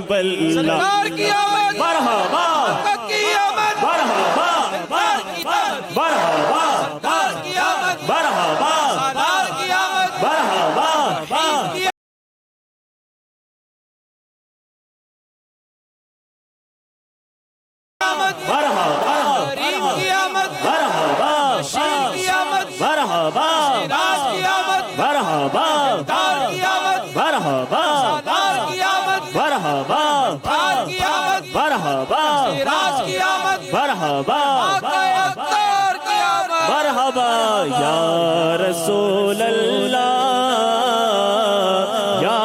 سرکار کی آمد مرحبا حق کی آمد مرحبا سرکار کی آمد مرحبا سرکار کی آمد مرحبا سرکار کی آمد مرحبا کریم کی آمد مرحبا شیر کی آمد مرحبا راز کی آمد مرحبا دار کی آمد مرحبا دار کی آمد مرحبا دار کی آمد مرحبا راز کی آمد مرحبا آقا اختار کی آمد مرحبا یا رسول اللہ یا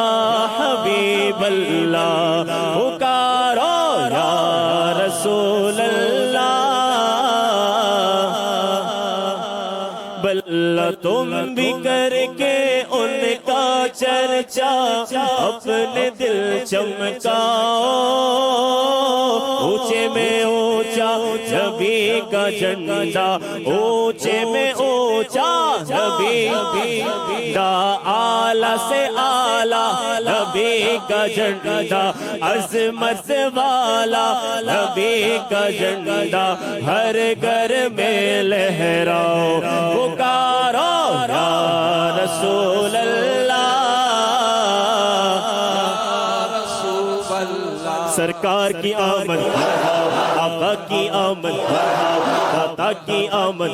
حبیب اللہ پکارو یا رسول اللہ بلّہ تم بھی کر کے ان کا چرچا اپنے دل چمکاؤ اونچے میں اونچا نبی کا جھنڈا اونچے میں اونچا نبی کا اعلیٰ سے اعلیٰ نبی کا جھنڈا عظمت والا نبی کا جھنڈا ہر گھر میں لہراؤ پکارو یا رسول اللہ سرکار کی آمد آقا کی آمد داتا کی آمد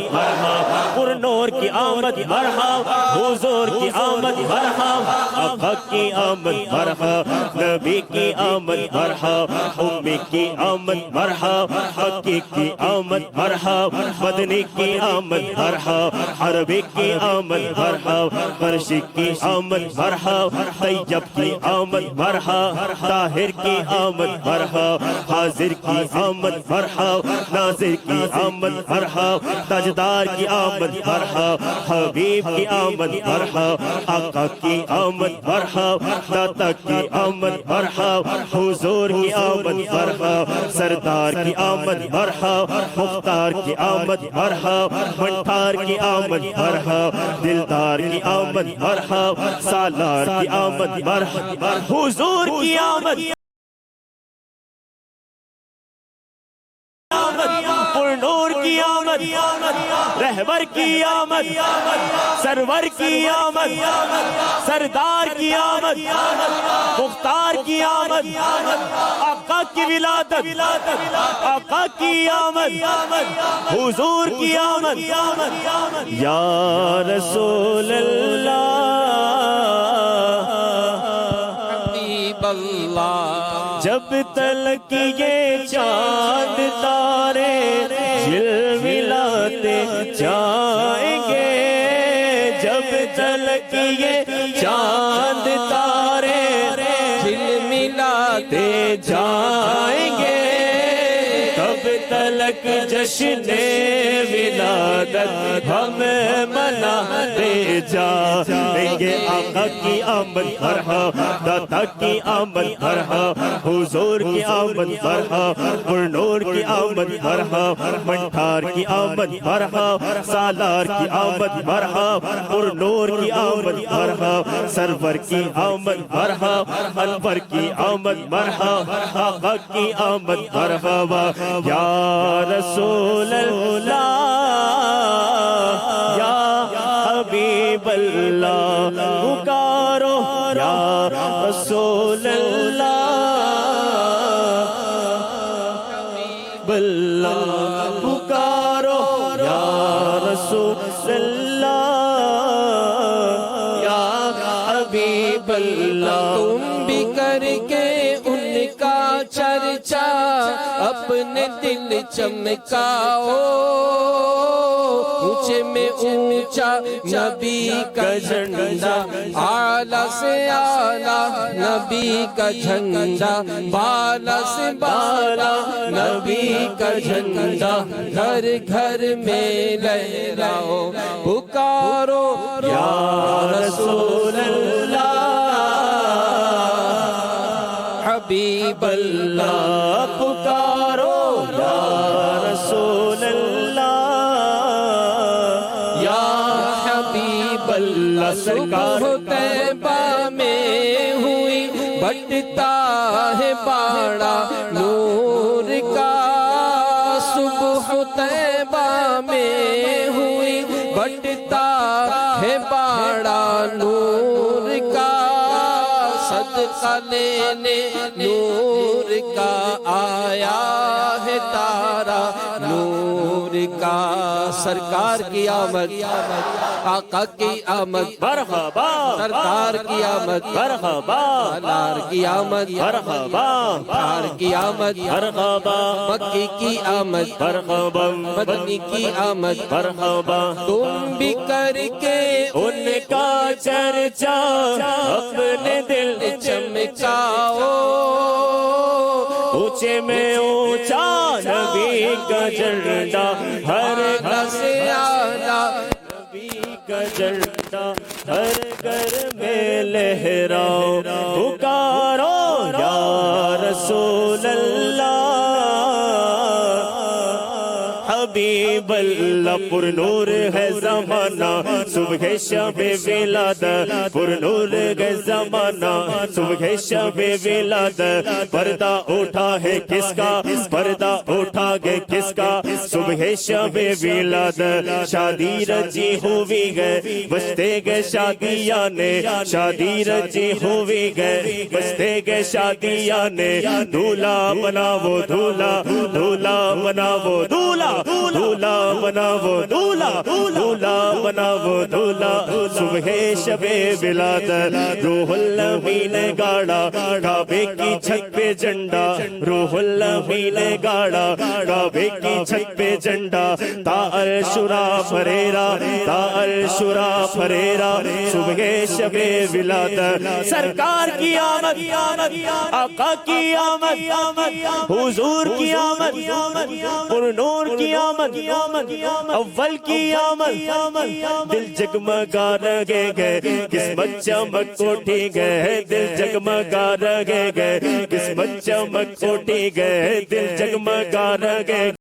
پر نور کی آمد مرحبا حضور کی آمد مرحبا آقا کی آمد مرحبا نبی کی آمد مرحبا امی کی آمد مرحبا حقی کی آمد مرحبا مدنی کی آمد مرحبا عربی کی آمد مرحبا فرشی کی آمد مرحبا طیب کی آمد مرحبا طاہر کی آمد مرحبا حاضر کی آمد مرحبا ناظر کی آمد مرحبا تاجدار کی آمد مرحبا حبیب کی آمد مرحبا آقا کی آمد مرحبا داتا کی آمد مرحبا حضور کی آمد مرحبا سردار کی آمد مرحبا مختار کی آمد مرحبا منٹار کی آمد مرحبا دلدار کی آمد مرحبا سالار کی آمد مرحبا حضور کی آمد پر نور کی آمد رہبر کی آمد سرور کی آمد سردار کی آمد مختار کی آمد آقا کی ولادت آقا کی آمد حضور کی آمد یا رسول اللہ حبیب اللہ جب تلک یہ چاند تارے جھلملاتے جائیں گے جب تلک یہ چاند تارے جھلملاتے جائیں گے تب تلک جشن ولادت ہم مناتے جائیں گے آقا کی آمد مرحبا داتا کی آمد مرحبا حضور کی آمد مرحبا پر نور کی آمد مرحبا منٹھار کی آمد مرحبا سالار کی آمد مرحبا پر نور کی آمد مرحبا سرور کی آمد مرحبا انور کی آمد مرحبا آقا کی آمد مرحبا یا رسول اللہ یا حبیب اللہ پکارو یا رسول اللہ پکارو یا رسول اللہ یا حبیب اللہ تم بھی کر کے ان کا چرچا اپنے دل چمکاؤ اونچے میں اونچا نبی کا جھنڈا اعلیٰ سے اعلیٰ نبی کا جھنڈا بالا سے بالا نبی کا جھنڈا گھر گھر میں لہراؤ پکارو یا رسول اللہ حبیب اللہ پکارو یا رسول اللہ یا حبیب اللہ صبح طیبہ میں ہوئی بٹتا ہے ہے باڑا نور کا، صبح طیبہ میں ہوئی بٹتا ہے باڑا نور کا، صدقہ لینے نور کا آیا ہے تارا نور کا، سرکار کی آمد، آقا کی آمد، مرحبا سرکار کی آمد، مرحبا سالار کی آمد، مرحبا کار کی آمد، مرحبا مکی کی آمد، مرحبا مدنی کی آمد، مرحبا تم بھی کر کے ان کا چرچا اپنے دل چمکاؤ، اونچے میں اونچا نبی کا جھنڈا، ہر گھر سے آلہ نبی کا جھنڈا ہر گھر میں لہراؤ، پکارو یا رسول اللہ حبیب اللہ، پر نور ہے زمانہ صبح شب ولادت، پر نور ہے زمانہ صبح شب ولادت، پردہ اٹھا ہے کس کا، پردہ اٹھا گئے کس کا، صبح شب ولادت، شادی رچی ہوئی گئے بچتے گئے شادیاں نے، شادی رچی ہوئی گئے بچتے گئے شادیاں نے، دولہا بنا وہ دولہا، دولہا بنا وہ دولہا، دولہا بنا وہ دولہا، دولہا بنا وہ دولہا، صبح شب ولادت، روح الامین نے گاڑا کعبے کی چھت پہ جھنڈا، روح الامین نے گاڑا کعبے کی چھت پہ جھنڈا، تا الشورا پھریرا، تا الشورا پھریرا، صبح شب ولادت، سرکار کی آمد، آقا کی آمد، حضور کی آمد، پر نور کی آمد، اول کی آمد، دل جگمگا رہے گئے قسمت چمک اٹھی گئے، دل جگمگا رہے گئے قسمت چمک اٹھی گئے، دل جگمگا رہے